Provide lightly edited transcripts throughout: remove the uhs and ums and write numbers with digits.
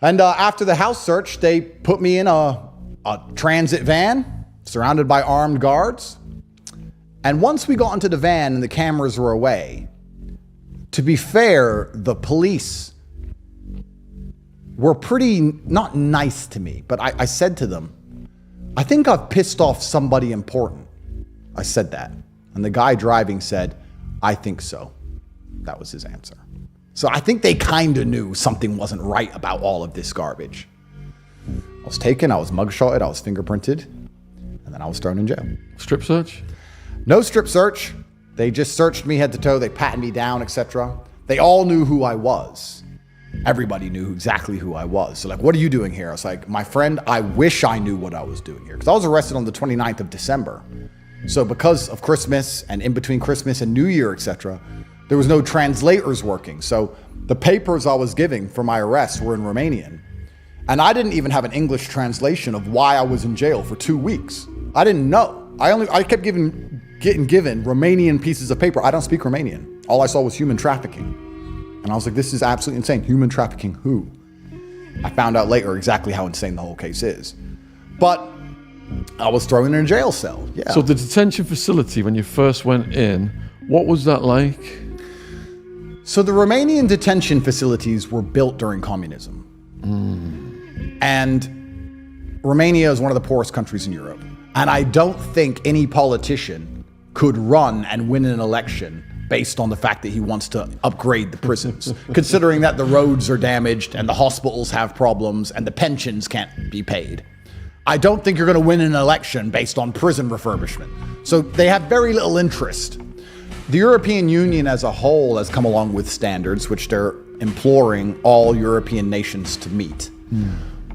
And after the house search, they put me in a transit van surrounded by armed guards. And once we got into the van and the cameras were away, to be fair, the police were pretty not nice to me, but I said to them, I think I've pissed off somebody important. I said that. And the guy driving said, I think so. That was his answer. So I think they kind of knew something wasn't right about all of this garbage. I was taken, I was mugshotted, I was fingerprinted, and then I was thrown in jail. Strip search? No strip search. They just searched me head to toe. They patted me down, etc. They all knew who I was. Everybody knew exactly who I was. So like, what are you doing here? I was like, my friend, I wish I knew what I was doing here. Because I was arrested on the 29th of December. So because of Christmas and in between Christmas and New Year, etc., there was no translators working. So the papers I was giving for my arrest were in Romanian. And I didn't even have an English translation of why I was in jail for 2 weeks. I didn't know. I kept getting given Romanian pieces of paper. I don't speak Romanian. All I saw was human trafficking. And I was like, this is absolutely insane. Human trafficking who? I found out later exactly how insane the whole case is. But I was thrown in a jail cell. Yeah. So the detention facility, when you first went in, what was that like? So the Romanian detention facilities were built during communism. And Romania is one of the poorest countries in Europe. And I don't think any politician could run and win an election based on the fact that he wants to upgrade the prisons, considering that the roads are damaged and the hospitals have problems and the pensions can't be paid. I don't think you're going to win an election based on prison refurbishment. So they have very little interest. The European Union as a whole has come along with standards which they're imploring all European nations to meet.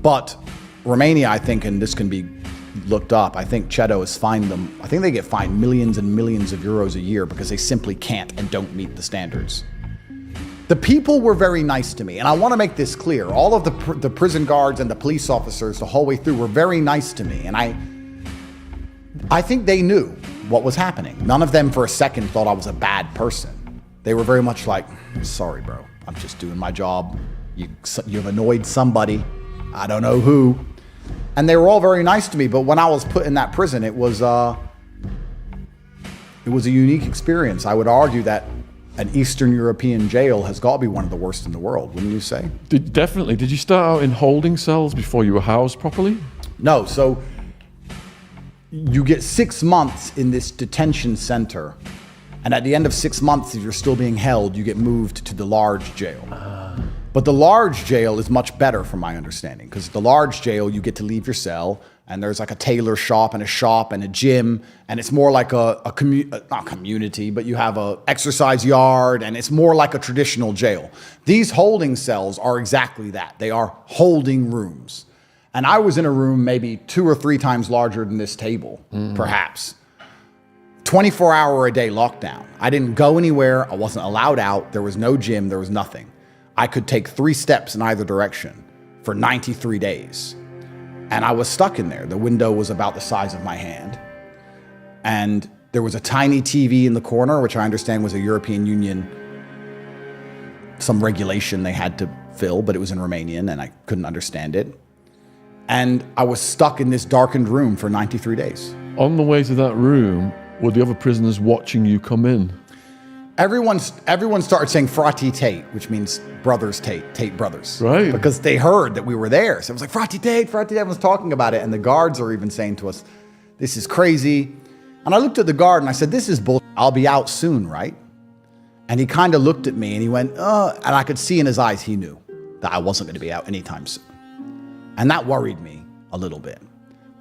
But Romania, I think, and this can be looked up, I think Cheto has fined them. I think they get fined millions and millions of euros a year because they simply can't and don't meet the standards. The people were very nice to me, and I want to make this clear. All of the prison guards and the police officers the whole way through were very nice to me, and I think they knew what was happening. None of them for a second thought I was a bad person. They were very much like, sorry, bro, I'm just doing my job. You've annoyed somebody. I don't know who. And they were all very nice to me, but when I was put in that prison, it was a unique experience. I would argue that an Eastern European jail has got to be one of the worst in the world, wouldn't you say? Definitely. Did you start out in holding cells before you were housed properly? No, so you get 6 months in this detention center, and at the end of 6 months, if you're still being held, you get moved to the large jail. But the large jail is much better from my understanding, because the large jail, you get to leave your cell and there's like a tailor shop and a gym, and it's more like not community, but you have a exercise yard, and it's more like a traditional jail. These holding cells are exactly that. They are holding rooms. And I was in a room maybe 2 or 3 times larger than this table, perhaps. 24-hour-a-day lockdown. I didn't go anywhere. I wasn't allowed out. There was no gym. There was nothing. I could take 3 steps in either direction for 93 days. And I was stuck in there. The window was about the size of my hand. And there was a tiny TV in the corner, which I understand was a European Union, some regulation they had to fill, but it was in Romanian and I couldn't understand it. And I was stuck in this darkened room for 93 days. On the way to that room, were the other prisoners watching you come in? Everyone started saying Frati Tate, which means brothers Tate brothers. Right. Because they heard that we were there. So it was like, Frati Tate, everyone's talking about it. And the guards are even saying to us, this is crazy. And I looked at the guard and I said, this is bull. I'll be out soon, right? And he kind of looked at me and he went, and I could see in his eyes he knew that I wasn't going to be out anytime soon. And that worried me a little bit.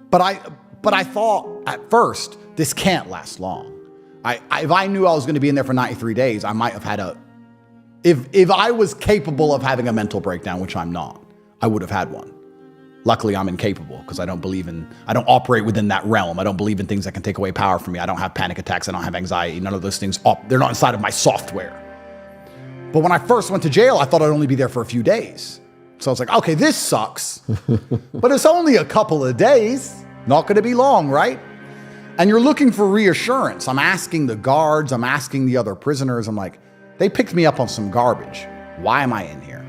But I thought at first, this can't last long. If I knew I was going to be in there for 93 days, I might have had if I was capable of having a mental breakdown, which I'm not, I would have had one. Luckily, I'm incapable because I don't operate within that realm. I don't believe in things that can take away power from me. I don't have panic attacks. I don't have anxiety. None of those things, they're not inside of my software. But when I first went to jail, I thought I'd only be there for a few days. So I was like, okay, this sucks, but it's only a couple of days. Not going to be long, right? And you're looking for reassurance. I'm asking the guards, I'm asking the other prisoners. I'm like, they picked me up on some garbage. Why am I in here?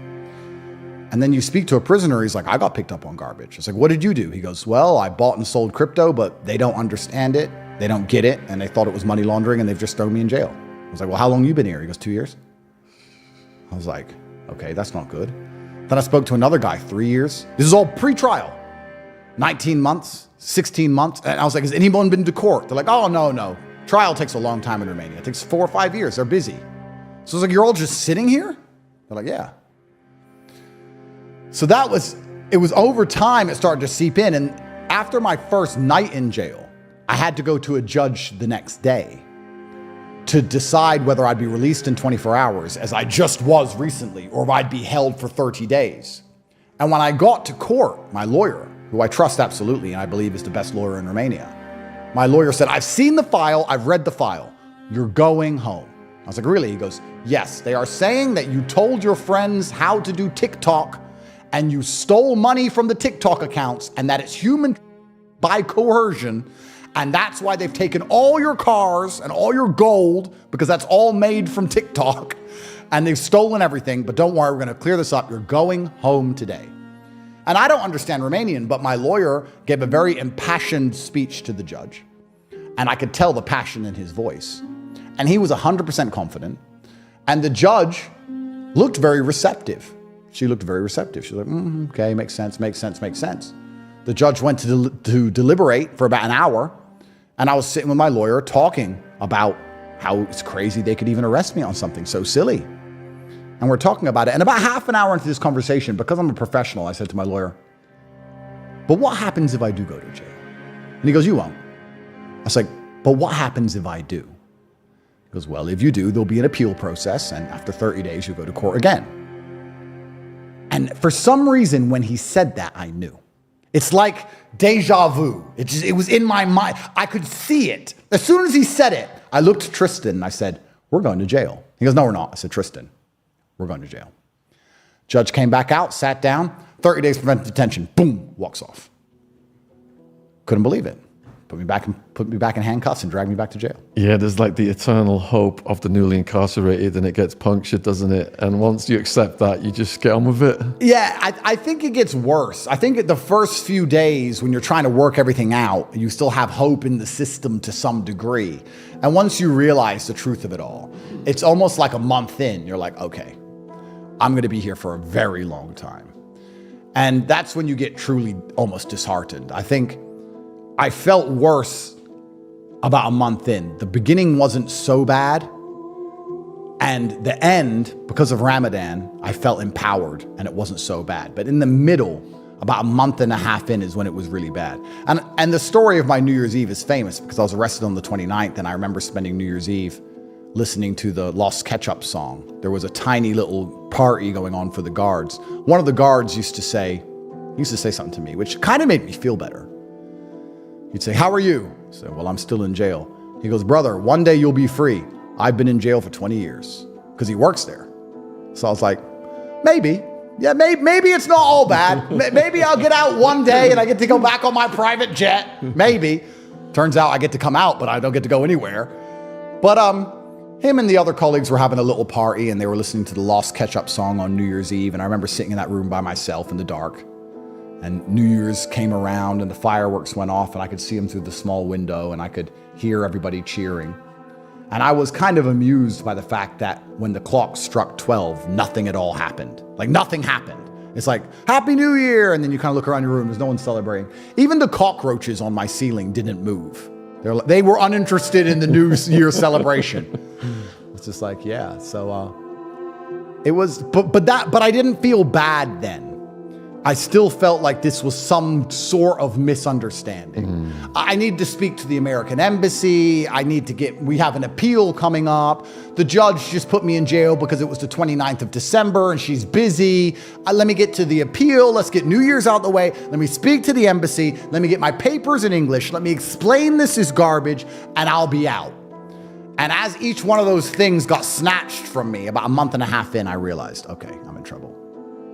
And then you speak to a prisoner, he's like, I got picked up on garbage. It's like, what did you do? He goes, well, I bought and sold crypto, but they don't understand it. They don't get it. And they thought it was money laundering and they've just thrown me in jail. I was like, well, how long you been here? He goes, 2 years. I was like, okay, that's not good. Then I spoke to another guy, 3 years. This is all pre-trial. 19 months, 16 months. And I was like, has anyone been to court? They're like, oh, no. Trial takes a long time in Romania. It takes 4 or 5 years. They're busy. So I was like, you're all just sitting here? They're like, yeah. So it was over time, it started to seep in. And after my first night in jail, I had to go to a judge the next day to decide whether I'd be released in 24 hours, as I just was recently, or if I'd be held for 30 days. And when I got to court, my lawyer, who I trust absolutely, and I believe is the best lawyer in Romania, my lawyer said, I've seen the file, I've read the file. You're going home. I was like, really? He goes, yes, they are saying that you told your friends how to do TikTok and you stole money from the TikTok accounts and that it's human by coercion. And that's why they've taken all your cars and all your gold, because that's all made from TikTok, and they've stolen everything. But don't worry, we're going to clear this up. You're going home today. And I don't understand Romanian, but my lawyer gave a very impassioned speech to the judge. And I could tell the passion in his voice. And he was 100% confident. And the judge looked very receptive. She looked very receptive. She was like, okay, makes sense. The judge went to deliberate for about an hour. And I was sitting with my lawyer talking about how it's crazy they could even arrest me on something so silly. And we're talking about it. And about half an hour into this conversation, because I'm a professional, I said to my lawyer, but what happens if I do go to jail? And he goes, you won't. I was like, but what happens if I do? He goes, well, if you do, there'll be an appeal process. And after 30 days, you'll go to court again. And for some reason, when he said that, I knew. It's like deja vu. It was in my mind. I could see it. As soon as he said it, I looked at Tristan and I said, we're going to jail. He goes, no, we're not. I said, Tristan, we're going to jail. Judge came back out, sat down, 30 days preventive detention, boom, walks off. Couldn't believe it. Put me back in handcuffs and dragged me back to jail. Yeah, there's like the eternal hope of the newly incarcerated, and it gets punctured, doesn't it? And once you accept that, you just get on with it. Yeah, I think it gets worse. I think the first few days when you're trying to work everything out, you still have hope in the system to some degree. And once you realize the truth of it all, it's almost like a month in, you're like, okay, I'm going to be here for a very long time. And that's when you get truly almost disheartened. I think I felt worse about a month in. The beginning wasn't so bad. And the end, because of Ramadan, I felt empowered and it wasn't so bad. But in the middle, about a month and a half in, is when it was really bad. And the story of my New Year's Eve is famous because I was arrested on the 29th, and I remember spending New Year's Eve listening to the Lost Ketchup song. There was a tiny little party going on for the guards. One of the guards used to say something to me, which kind of made me feel better. He'd say, how are you? I said, well, I'm still in jail. He goes, brother, one day you'll be free. I've been in jail for 20 years, because he works there. So I was like, maybe. Yeah, maybe it's not all bad. Maybe I'll get out one day and I get to go back on my private jet. Maybe. Turns out I get to come out, but I don't get to go anywhere. But him and the other colleagues were having a little party, and they were listening to the Lost Ketchup song on New Year's Eve. And I remember sitting in that room by myself in the dark. And New Year's came around and the fireworks went off, and I could see them through the small window, and I could hear everybody cheering. And I was kind of amused by the fact that when the clock struck 12, nothing at all happened. Like nothing happened. It's like, Happy New Year. And then you kind of look around your room, there's no one celebrating. Even the cockroaches on my ceiling didn't move. They were uninterested in the New Year celebration. It's just like, yeah. So it was, but I didn't feel bad then. I still felt like this was some sort of misunderstanding. I need to speak to the American embassy. We have an appeal coming up. The judge just put me in jail because it was the 29th of December and she's busy. Let me get to the appeal. Let's get New Year's out of the way. Let me speak to the embassy. Let me get my papers in English. Let me explain this is garbage, and I'll be out. And as each one of those things got snatched from me, about a month and a half in, I realized, okay, I'm in trouble.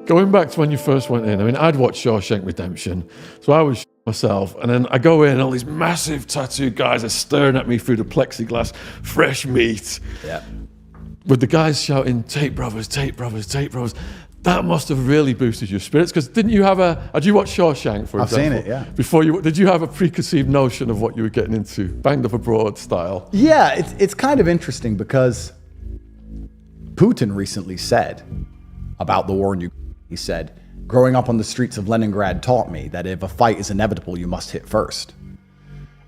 Going back to when you first went in, I mean, I'd watched Shawshank Redemption, so I was myself, and then I go in, and all these massive tattooed guys are staring at me through the plexiglass, fresh meat. Yeah. With the guys shouting, Tate brothers, Tate brothers, Tate brothers. that must have really boosted your spirits. Because did you watch Shawshank, for example? I've seen it, yeah. Did you have a preconceived notion of what you were getting into, Banged Up Abroad style? Yeah, it's kind of interesting because Putin recently said about the war in Ukraine, he said, growing up on the streets of Leningrad taught me that if a fight is inevitable, you must hit first.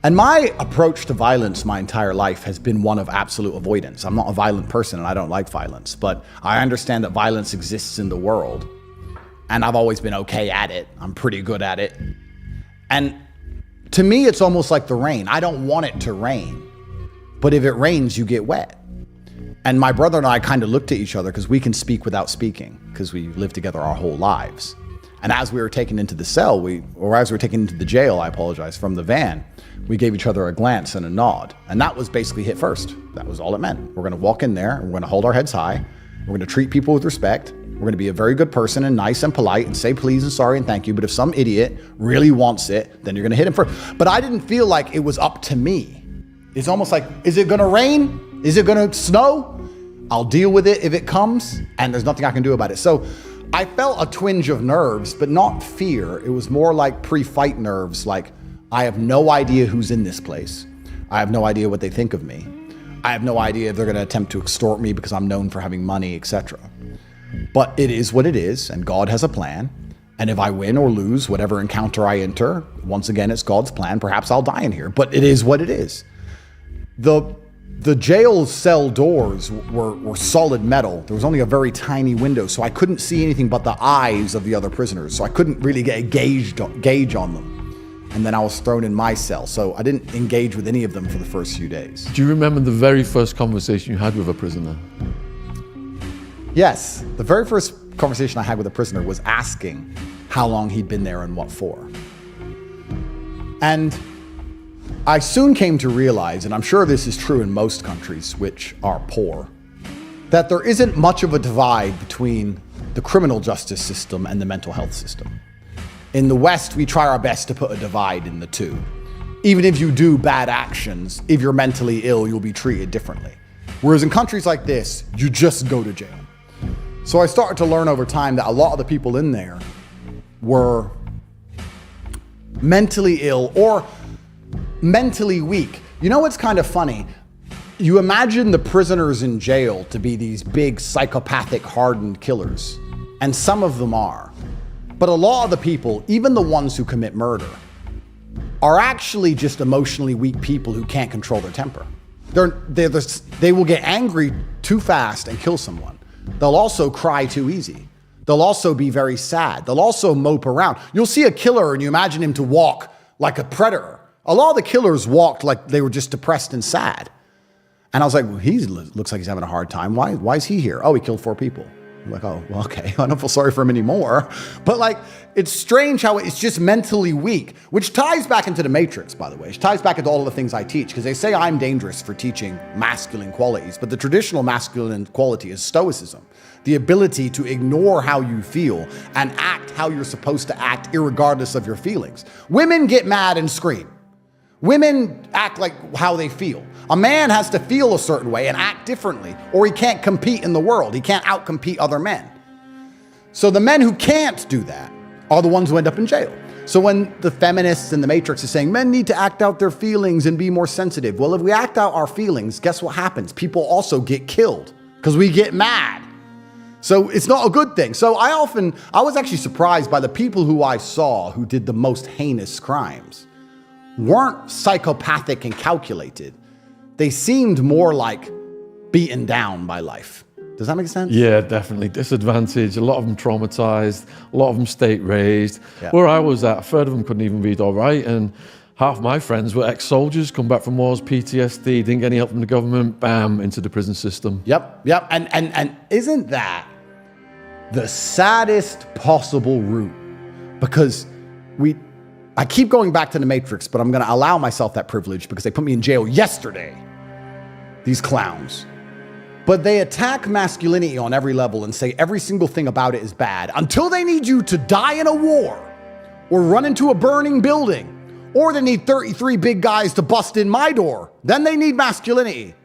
And my approach to violence my entire life has been one of absolute avoidance. I'm not a violent person and I don't like violence, but I understand that violence exists in the world. And I've always been okay at it. I'm pretty good at it. And to me, it's almost like the rain. I don't want it to rain, but if it rains, you get wet. And my brother and I kind of looked at each other because we can speak without speaking because we lived together our whole lives. And as we were taken into the cell, as we were taken into the jail, from the van, we gave each other a glance and a nod. And that was basically hit first. That was all it meant. We're going to walk in there, and we're going to hold our heads high. We're going to treat people with respect. We're going to be a very good person and nice and polite and say please and sorry and thank you. But if some idiot really wants it, then you're going to hit him first. But I didn't feel like it was up to me. It's almost like, is it going to rain? Is it going to snow? I'll deal with it if it comes, and there's nothing I can do about it. So I felt a twinge of nerves, but not fear. It was more like pre-fight nerves, like I have no idea who's in this place. I have no idea what they think of me. I have no idea if they're going to attempt to extort me because I'm known for having money, etc. But it is what it is, and God has a plan. And if I win or lose whatever encounter I enter, once again, it's God's plan. Perhaps I'll die in here, but it is what it is. The jail cell doors were solid metal. There was only a very tiny window, so I couldn't see anything but the eyes of the other prisoners. So I couldn't really get a gauge on them. And then I was thrown in my cell, so I didn't engage with any of them for the first few days. Do you remember the very first conversation you had with a prisoner? Yes, the very first conversation I had with a prisoner was asking how long he'd been there and what for. And I soon came to realize, and I'm sure this is true in most countries which are poor, that there isn't much of a divide between the criminal justice system and the mental health system. In the West, we try our best to put a divide in the two. Even if you do bad actions, if you're mentally ill, you'll be treated differently. Whereas in countries like this, you just go to jail. So I started to learn over time that a lot of the people in there were mentally ill or mentally weak. You know what's kind of funny? You imagine the prisoners in jail to be these big psychopathic hardened killers, and some of them are. But a lot of the people, even the ones who commit murder, are actually just emotionally weak people who can't control their temper. They will get angry too fast and kill someone. They'll also cry too easy. They'll also be very sad. They'll also mope around. You'll see a killer and you imagine him to walk like a predator. A lot of the killers walked like they were just depressed and sad. And I was like, well, looks like he's having a hard time. Why is he here? Oh, he killed 4 people. I'm like, oh, well, okay. I don't feel sorry for him anymore. But like, it's strange how it's just mentally weak, which ties back into the Matrix, by the way. It ties back into all of the things I teach, because they say I'm dangerous for teaching masculine qualities. But the traditional masculine quality is stoicism, the ability to ignore how you feel and act how you're supposed to act, irregardless of your feelings. Women get mad and scream. Women act like how they feel. A man has to feel a certain way and act differently, or he can't compete in the world. He can't outcompete other men. So the men who can't do that are the ones who end up in jail. So when the feminists in the Matrix are saying men need to act out their feelings and be more sensitive, well, if we act out our feelings, guess what happens? People also get killed because we get mad. So it's not a good thing. So I was actually surprised by the people who I saw who did the most heinous crimes weren't psychopathic and calculated. They seemed more like beaten down by life. Does that make sense? Yeah, definitely. Disadvantaged. A lot of them traumatized. A lot of them state raised. Yeah. Where I was at, a third of them couldn't even read or write. And half my friends were ex-soldiers, come back from wars, PTSD, didn't get any help from the government, bam, into the prison system. Yep. And isn't that the saddest possible route? Because I keep going back to the Matrix, but I'm going to allow myself that privilege because they put me in jail yesterday. These clowns. But they attack masculinity on every level and say every single thing about it is bad until they need you to die in a war or run into a burning building, or they need 33 big guys to bust in my door. Then they need masculinity.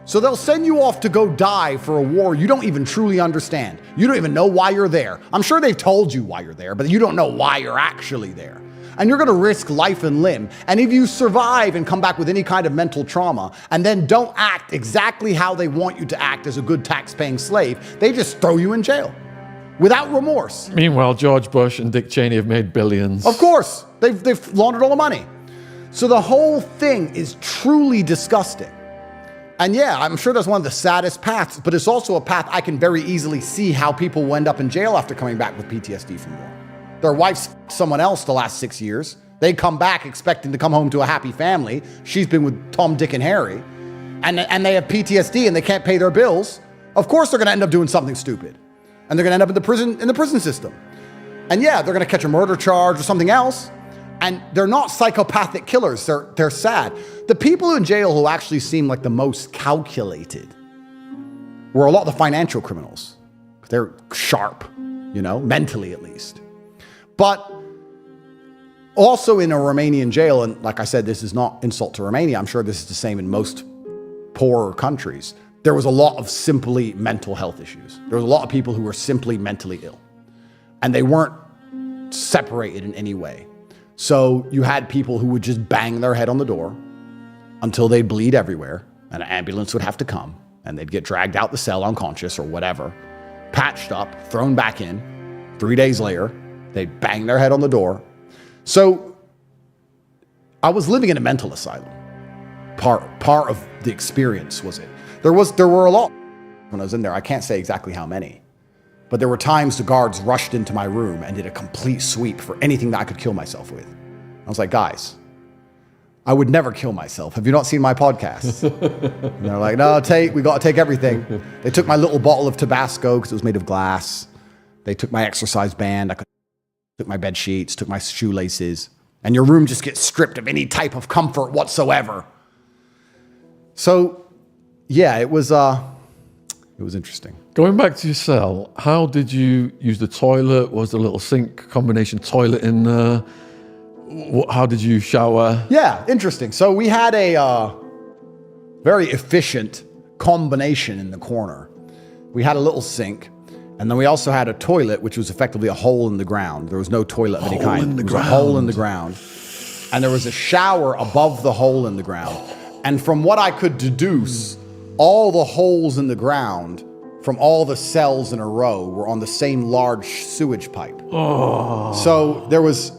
So they'll send you off to go die for a war you don't even truly understand. You don't even know why you're there. I'm sure they've told you why you're there, but you don't know why you're actually there. And you're gonna risk life and limb. And if you survive and come back with any kind of mental trauma and then don't act exactly how they want you to act as a good tax-paying slave, they just throw you in jail without remorse. Meanwhile, George Bush and Dick Cheney have made billions. Of course, they've laundered all the money. So the whole thing is truly disgusting. And yeah, I'm sure that's one of the saddest paths, but it's also a path I can very easily see how people will end up in jail after coming back with PTSD from war. Their wife's someone else the last 6 years. They come back expecting to come home to a happy family. She's been with Tom, Dick, and Harry. And they have PTSD and they can't pay their bills. Of course they're gonna end up doing something stupid. And they're gonna end up in the prison system. And yeah, they're gonna catch a murder charge or something else. And they're not psychopathic killers, they're sad. The people in jail who actually seem like the most calculated were a lot of the financial criminals. They're sharp, mentally at least. But also in a Romanian jail, and like I said, this is not insult to Romania, I'm sure this is the same in most poorer countries, there was a lot of simply mental health issues. There was a lot of people who were simply mentally ill. And they weren't separated in any way. So you had people who would just bang their head on the door until they'd bleed everywhere, and an ambulance would have to come, and they'd get dragged out the cell unconscious or whatever, patched up, thrown back in. 3 days later, they'd bang their head on the door. So I was living in a mental asylum. Part of the experience was it. There were a lot when I was in there. I can't say exactly how many. But there were times the guards rushed into my room and did a complete sweep for anything that I could kill myself with. I was like, guys, I would never kill myself. Have you not seen my podcast? And they're like, no, Tate, we got to take everything. They took my little bottle of Tabasco because it was made of glass. They took my exercise band. Took my bed sheets, took my shoelaces. And your room just gets stripped of any type of comfort whatsoever. So, yeah, it was interesting. Going back to your cell, how did you use the toilet? Was there a little sink combination toilet in there? How did you shower? Yeah, interesting. So we had a very efficient combination in the corner. We had a little sink, and then we also had a toilet, which was effectively a hole in the ground. There was no toilet of any kind. There was a hole in the ground. And there was a shower above the hole in the ground. And from what I could deduce, all the holes in the ground from all the cells in a row were on the same large sewage pipe. Oh. So there was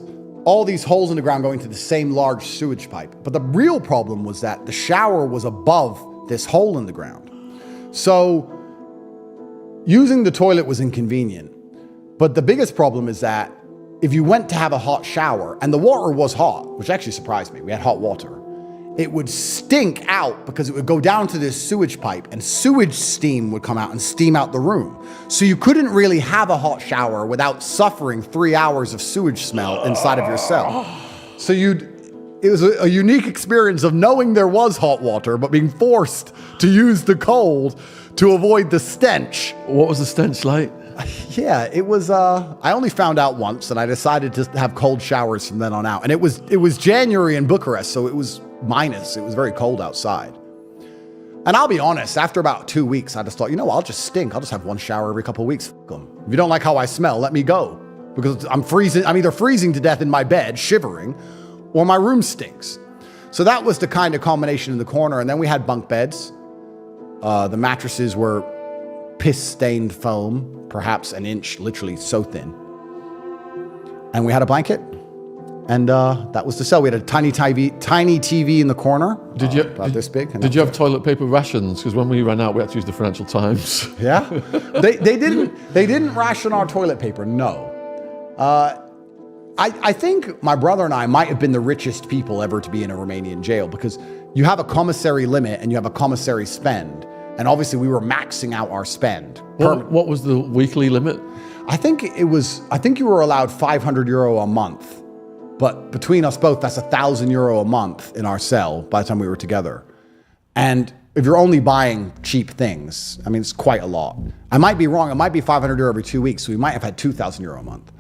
all these holes in the ground going to the same large sewage pipe. But the real problem was that the shower was above this hole in the ground. So using the toilet was inconvenient. But the biggest problem is that if you went to have a hot shower, and the water was hot, which actually surprised me, we had hot water, it would stink out because it would go down to this sewage pipe and sewage steam would come out and steam out the room. So you couldn't really have a hot shower without suffering 3 hours of sewage smell inside of your cell. So it was a unique experience of knowing there was hot water, but being forced to use the cold to avoid the stench. What was the stench like? Yeah, it was, I only found out once and I decided to have cold showers from then on out. And it was January in Bucharest, so it was minus. It was very cold outside. And I'll be honest, after about 2 weeks, I just thought, I'll just stink. I'll just have one shower every couple of weeks. F*** 'em. If you don't like how I smell, let me go. Because I'm freezing. I'm either freezing to death in my bed, shivering, or my room stinks. So that was the kind of combination in the corner. And then we had bunk beds. The mattresses were piss-stained foam, perhaps an inch, literally so thin. And we had a blanket. And that was the cell. We had a tiny TV in the corner. About this big. Did you have toilet paper rations? Because when we ran out, we had to use the Financial Times. Yeah, they didn't ration our toilet paper. No, I think my brother and I might have been the richest people ever to be in a Romanian jail because you have a commissary limit and you have a commissary spend, and obviously we were maxing out our spend. What was the weekly limit? I think you were allowed €500 a month. But between us both, that's €1,000 a month in our cell by the time we were together. And if you're only buying cheap things, it's quite a lot. I might be wrong. It might be €500 every 2 weeks. So we might have had €2,000 a month.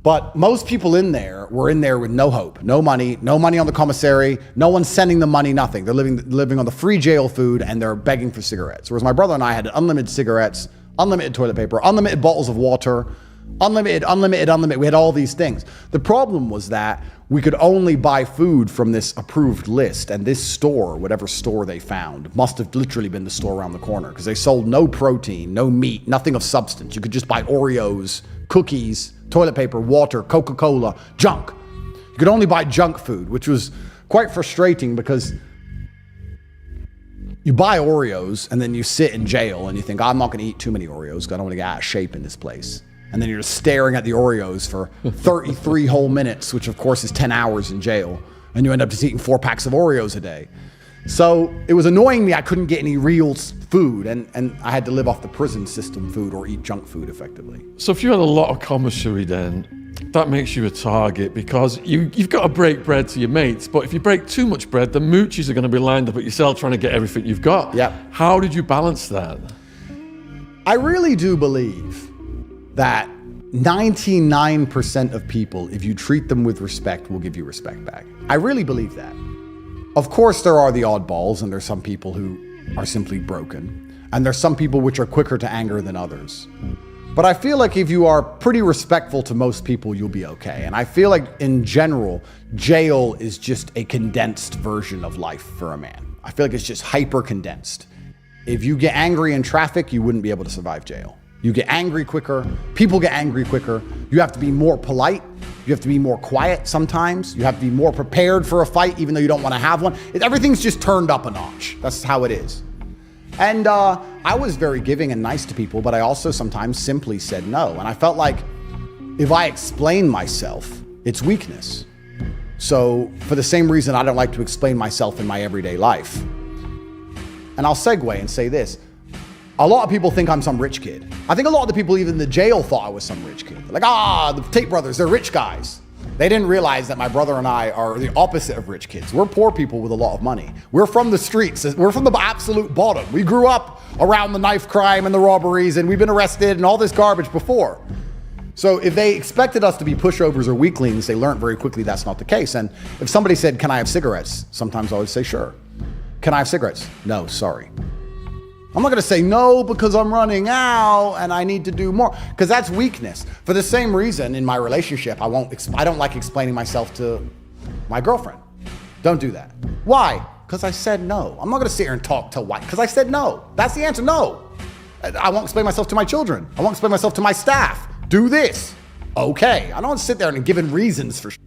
But most people in there were in there with no hope, no money on the commissary, no one sending them money, nothing. They're living on the free jail food and they're begging for cigarettes. Whereas my brother and I had unlimited cigarettes, unlimited toilet paper, unlimited bottles of water, unlimited. We had all these things. The problem was that we could only buy food from this approved list, and this store, whatever store they found, must have literally been the store around the corner because they sold no protein, no meat, nothing of substance. You could just buy Oreos, cookies, toilet paper, water, Coca-Cola, junk. You could only buy junk food, which was quite frustrating because you buy Oreos and then you sit in jail and you think, I'm not going to eat too many Oreos because I don't want to get out of shape in this place. And then you're just staring at the Oreos for 33 whole minutes, which of course is 10 hours in jail. And you end up just eating 4 packs of Oreos a day. So it was annoying me. I couldn't get any real food, and I had to live off the prison system food or eat junk food effectively. So if you had a lot of commissary then, that makes you a target because you've got to break bread to your mates. But if you break too much bread, the moochies are going to be lined up at your cell trying to get everything you've got. Yep. How did you balance that? I really do believe that 99% of people, if you treat them with respect, will give you respect back. I really believe that. Of course, there are the oddballs, and there's some people who are simply broken, and there's some people which are quicker to anger than others. But I feel like if you are pretty respectful to most people, you'll be okay. And I feel like in general, jail is just a condensed version of life for a man. I feel like it's just hyper condensed. If you get angry in traffic, you wouldn't be able to survive jail. You get angry quicker, people get angry quicker, you have to be more polite, you have to be more quiet sometimes, you have to be more prepared for a fight even though you don't want to have one. Everything's just turned up a notch. That's how it is. And I was very giving and nice to people, but I also sometimes simply said no. And I felt like if I explain myself, it's weakness. So for the same reason I don't like to explain myself in my everyday life. And I'll segue and say this. A lot of people think I'm some rich kid. I think a lot of the people even in the jail thought I was some rich kid. Like, the Tate brothers, they're rich guys. They didn't realize that my brother and I are the opposite of rich kids. We're poor people with a lot of money. We're from the streets. We're from the absolute bottom. We grew up around the knife crime and the robberies, and we've been arrested and all this garbage before. So if they expected us to be pushovers or weaklings, they learned very quickly that's not the case. And if somebody said, can I have cigarettes? Sometimes I would say, sure. Can I have cigarettes? No, sorry. I'm not going to say no because I'm running out and I need to do more, because that's weakness. For the same reason in my relationship, I don't like explaining myself to my girlfriend. Don't do that. Why? Because I said no. I'm not going to sit here and talk to why, because I said no. That's the answer, no. I won't explain myself to my children. I won't explain myself to my staff. Do this. Okay. I don't want to sit there and give reasons for shit.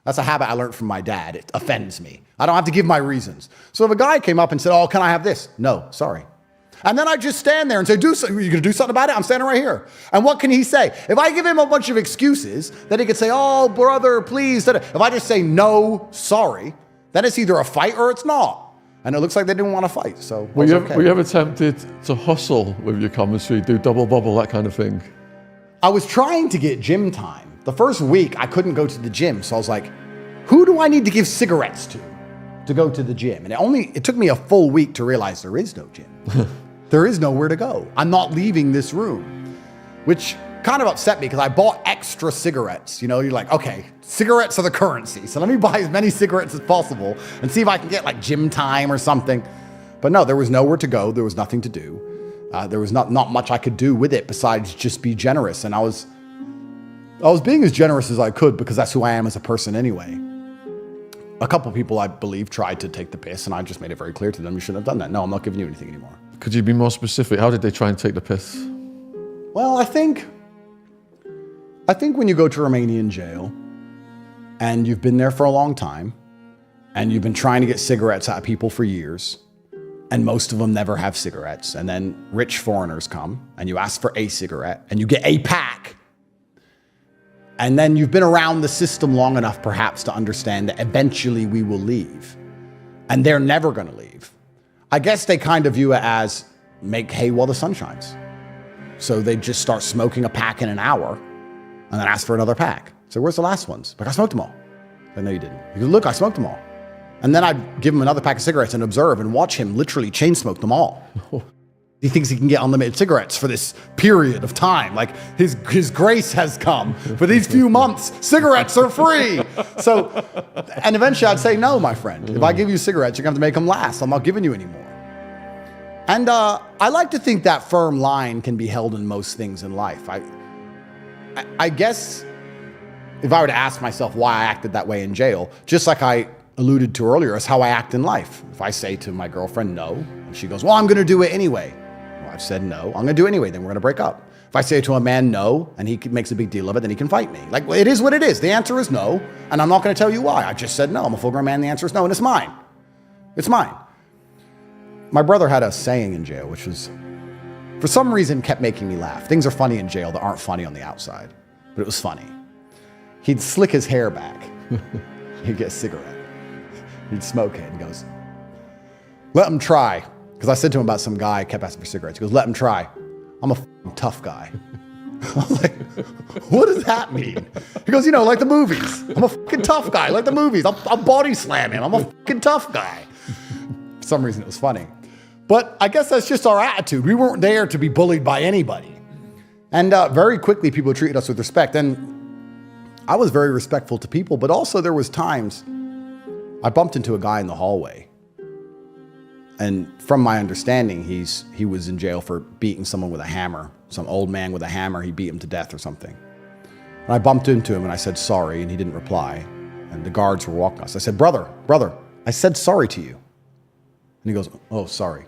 That's a habit I learned from my dad. It offends me. I don't have to give my reasons. So if a guy came up and said, oh, can I have this? No, sorry. And then I just stand there and say, you going to do something about it? I'm standing right here. And what can he say? If I give him a bunch of excuses, then he could say, oh, brother, please. If I just say no, sorry, then it's either a fight or it's not. And it looks like they didn't want to fight. So were you ever tempted to hustle with your commissary, do double bubble, that kind of thing? I was trying to get gym time. The first week, I couldn't go to the gym. So I was like, who do I need to give cigarettes to go to the gym? And it took me a full week to realize there is no gym. There is nowhere to go. I'm not leaving this room, which kind of upset me because I bought extra cigarettes. You know, you're like, okay, cigarettes are the currency. So let me buy as many cigarettes as possible and see if I can get like gym time or something. But no, there was nowhere to go. There was nothing to do. There was not much I could do with it besides just be generous. And I was being as generous as I could because that's who I am as a person anyway. A couple people, I believe, tried to take the piss, and I just made it very clear to them, you shouldn't have done that. No, I'm not giving you anything anymore. Could you be more specific? How did they try and take the piss? Well, I think when you go to Romanian jail, and you've been there for a long time, and you've been trying to get cigarettes out of people for years, and most of them never have cigarettes, and then rich foreigners come, and you ask for a cigarette, and you get a pack, and then you've been around the system long enough, perhaps, to understand that eventually we will leave. And they're never going to leave. I guess they kind of view it as make hay while the sun shines. So they just start smoking a pack in an hour and then ask for another pack. So where's the last ones? Like, I smoked them all. I know you didn't. You go, look, I smoked them all. And then I'd give him another pack of cigarettes and observe and watch him literally chain smoke them all. He thinks he can get unlimited cigarettes for this period of time. Like his grace has come. For these few months, cigarettes are free. So, and eventually I'd say, no, my friend. If I give you cigarettes, you're going to have to make them last. I'm not giving you any more. And I like to think that firm line can be held in most things in life. I guess if I were to ask myself why I acted that way in jail, just like I alluded to earlier, is how I act in life. If I say to my girlfriend, no, and she goes, well, I'm going to do it anyway. Well, I've said no, I'm going to do it anyway, then we're going to break up. If I say to a man no, and he makes a big deal of it, then he can fight me. Like, it is what it is. The answer is no, and I'm not going to tell you why. I just said no. I'm a full-grown man, the answer is no, and it's mine. It's mine. My brother had a saying in jail, which was, for some reason, kept making me laugh. Things are funny in jail that aren't funny on the outside, but it was funny. He'd slick his hair back. He'd get a cigarette. He'd smoke it and goes, let him try. Because I said to him about some guy kept asking for cigarettes. He goes, let him try. I'm a tough guy. I was like, what does that mean? He goes, like the movies. I'm a fucking tough guy, like the movies. I'll body slam him. I'm a fucking tough guy. For some reason, it was funny. But I guess that's just our attitude. We weren't there to be bullied by anybody. And very quickly, people treated us with respect. And I was very respectful to people, but also there was times I bumped into a guy in the hallway. And from my understanding, he was in jail for beating someone with a hammer. Some old man with a hammer, he beat him to death or something. And I bumped into him and I said sorry, and he didn't reply. And the guards were walking us. I said, brother, I said sorry to you. And he goes, oh, sorry.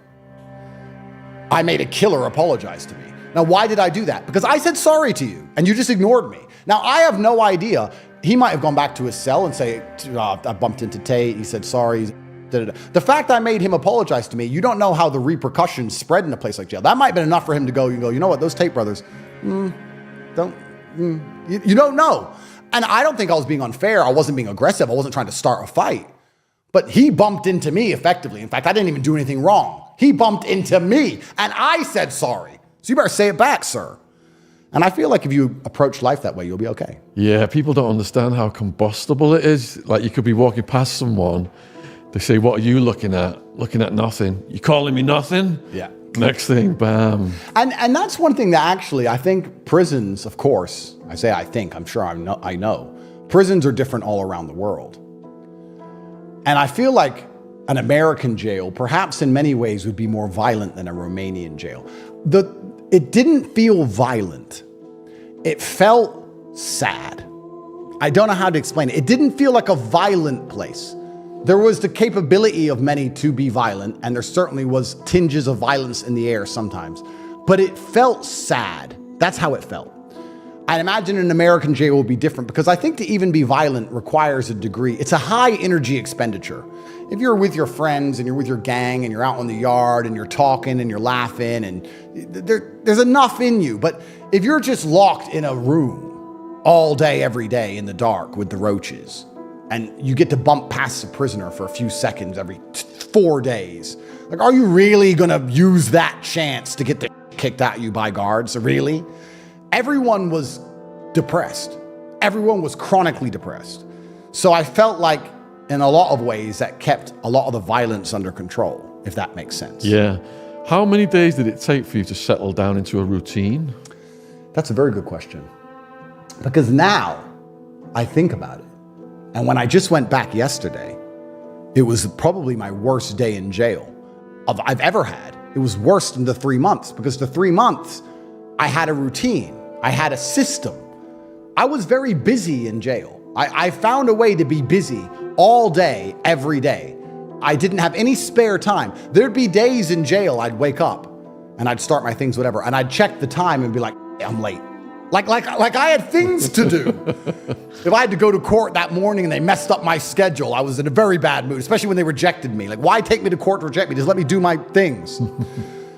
I made a killer apologize to me. Now, why did I do that? Because I said sorry to you, and you just ignored me. Now, I have no idea. He might have gone back to his cell and say, I bumped into Tate. He said sorry. The fact I made him apologize to me, you don't know how the repercussions spread in a place like jail. That might have been enough for him to go, you know what, those Tate brothers, you don't know. And I don't think I was being unfair. I wasn't being aggressive. I wasn't trying to start a fight. But he bumped into me effectively. In fact, I didn't even do anything wrong. He bumped into me, and I said sorry. So you better say it back, sir. And I feel like if you approach life that way, you'll be okay. Yeah, people don't understand how combustible it is. Like, you could be walking past someone, they say, what are you looking at? Looking at nothing. You calling me nothing? Yeah. Next thing, bam. And that's one thing that actually, I think prisons, of course, I say I think, I'm sure I know, prisons are different all around the world. And I feel like an American jail, perhaps in many ways, would be more violent than a Romanian jail. It didn't feel violent. It felt sad. I don't know how to explain it. It didn't feel like a violent place. There was the capability of many to be violent, and there certainly was tinges of violence in the air sometimes. But it felt sad. That's how it felt. I imagine an American jail would be different, because I think to even be violent requires a degree. It's a high energy expenditure. If you're with your friends and you're with your gang and you're out in the yard and you're talking and you're laughing and there's enough in you. But if you're just locked in a room all day, every day in the dark with the roaches, and you get to bump past a prisoner for a few seconds every 4 days, like, are you really gonna use that chance to get the kicked at you by guards? Really? Everyone was depressed. Everyone was chronically depressed. So I felt like, in a lot of ways, that kept a lot of the violence under control, if that makes sense. Yeah. How many days did it take for you to settle down into a routine? That's a very good question. Because now I think about it. And when I just went back yesterday, it was probably my worst day in jail I've ever had. It was worse than the 3 months, because the 3 months I had a routine. I had a system. I was very busy in jail. I found a way to be busy all day, every day. I didn't have any spare time. There'd be days in jail I'd wake up and I'd start my things, whatever, and I'd check the time and be like, I'm late. Like I had things to do. If I had to go to court that morning and they messed up my schedule, I was in a very bad mood, especially when they rejected me. Like, why take me to court to reject me? Just let me do my things.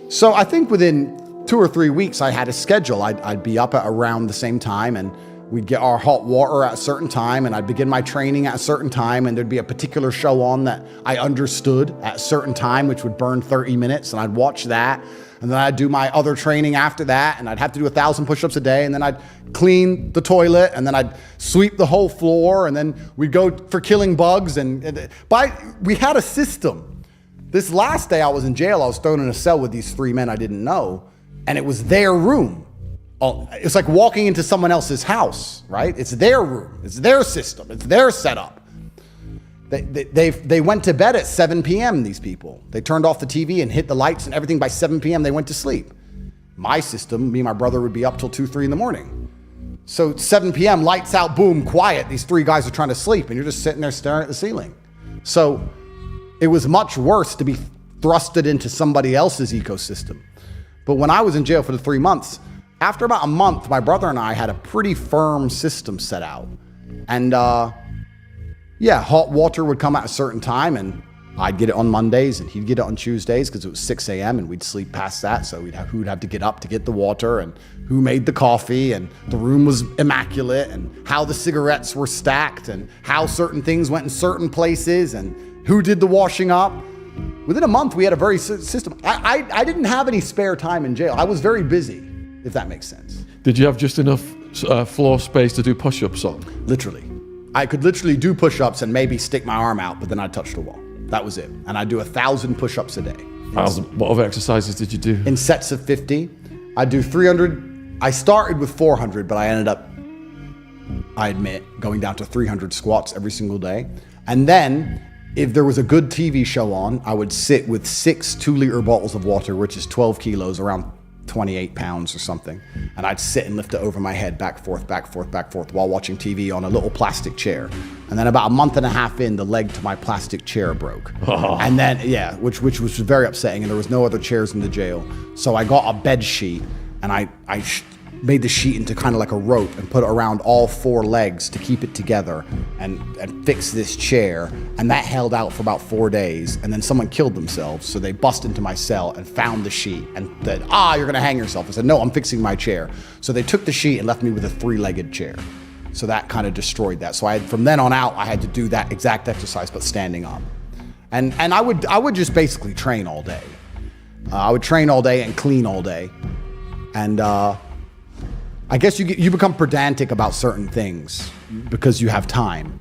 So I think within 2 or 3 weeks, I had a schedule. I'd be up at around the same time, and we'd get our hot water at a certain time, and I'd begin my training at a certain time, and there'd be a particular show on that I understood at a certain time, which would burn 30 minutes, and I'd watch that. And then I'd do my other training after that, and I'd have to do 1,000 push-ups a day, and then I'd clean the toilet, and then I'd sweep the whole floor, and then we'd go for killing bugs. But we had a system. This last day I was in jail, I was thrown in a cell with these 3 men I didn't know, and it was their room. It's like walking into someone else's house, right? It's their room, it's their system, it's their setup. They went to bed at 7 p.m., these people. They turned off the TV and hit the lights and everything. By 7 p.m., they went to sleep. My system, me and my brother would be up till 2, 3 in the morning. So 7 p.m., lights out, boom, quiet. These 3 guys are trying to sleep, and you're just sitting there staring at the ceiling. So it was much worse to be thrusted into somebody else's ecosystem. But when I was in jail for the 3 months, after about a month, my brother and I had a pretty firm system set out. And hot water would come at a certain time, and I'd get it on Mondays and he'd get it on Tuesdays because it was 6 a.m. and we'd sleep past that. So who'd have to get up to get the water, and who made the coffee, and the room was immaculate, and how the cigarettes were stacked, and how certain things went in certain places, and who did the washing up. Within a month, we had a very system. I didn't have any spare time in jail. I was very busy, if that makes sense. Did you have just enough floor space to do push-ups on? Literally. I could literally do push-ups and maybe stick my arm out, but then I'd touch the wall. That was it. And I'd do 1,000 push-ups a day. 1,000. What other exercises did you do? In sets of 50. I'd do 300. I started with 400, but I ended up, I admit, going down to 300 squats every single day. And then, if there was a good TV show on, I would sit with 6 2-liter bottles of water, which is 12 kilos, around 28 pounds or something. And I'd sit and lift it over my head, back, forth, while watching TV on a little plastic chair. And then about a month and a half in, the leg to my plastic chair broke. Oh. And then, which was very upsetting, and there was no other chairs in the jail. So I got a bed sheet, and I made the sheet into kind of like a rope and put it around all 4 legs to keep it together and fix this chair. And that held out for about 4 days. And then someone killed themselves. So they bust into my cell and found the sheet and said, you're going to hang yourself. I said, no, I'm fixing my chair. So they took the sheet and left me with a 3-legged chair. So that kind of destroyed that. So from then on out, I had to do that exact exercise, but standing up. And I would just basically train all day. I would train all day and clean all day. And, I guess you become pedantic about certain things because you have time.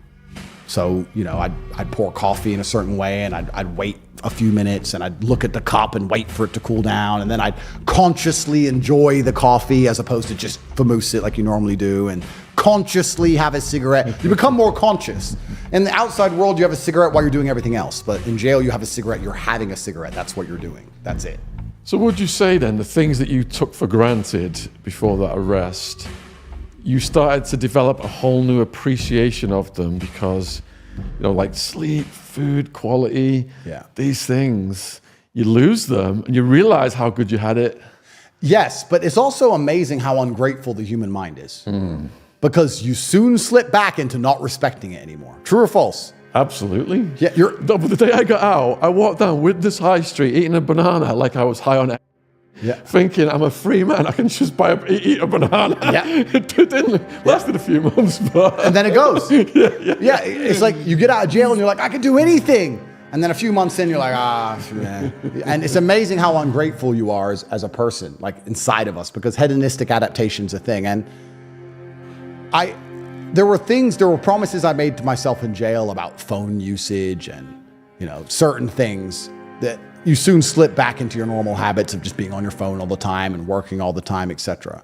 So, I'd pour coffee in a certain way, and I'd wait a few minutes, and I'd look at the cup and wait for it to cool down, and then I'd consciously enjoy the coffee as opposed to just vamoose it like you normally do, and consciously have a cigarette. You become more conscious. In the outside world, you have a cigarette while you're doing everything else, but in jail, you have a cigarette, you're having a cigarette. That's what you're doing. That's it. So would you say then the things that you took for granted before that arrest, you started to develop a whole new appreciation of them because, like sleep, food, quality, these things, you lose them and you realize how good you had it? Yes, but it's also amazing how ungrateful the human mind is. Because you soon slip back into not respecting it anymore. True or false? Absolutely. Yeah, the day I got out, I walked down with this high street eating a banana like I was high on it. Yeah. Thinking I'm a free man, I can just eat a banana. Yeah. It didn't lasted a few months, but and then it goes. Yeah. It's like you get out of jail and you're like, I can do anything. And then a few months in, you're like, man. And it's amazing how ungrateful you are as a person, like inside of us, because hedonistic adaptation's a thing. And there were promises I made to myself in jail about phone usage and, certain things that you soon slip back into your normal habits of just being on your phone all the time and working all the time, etc.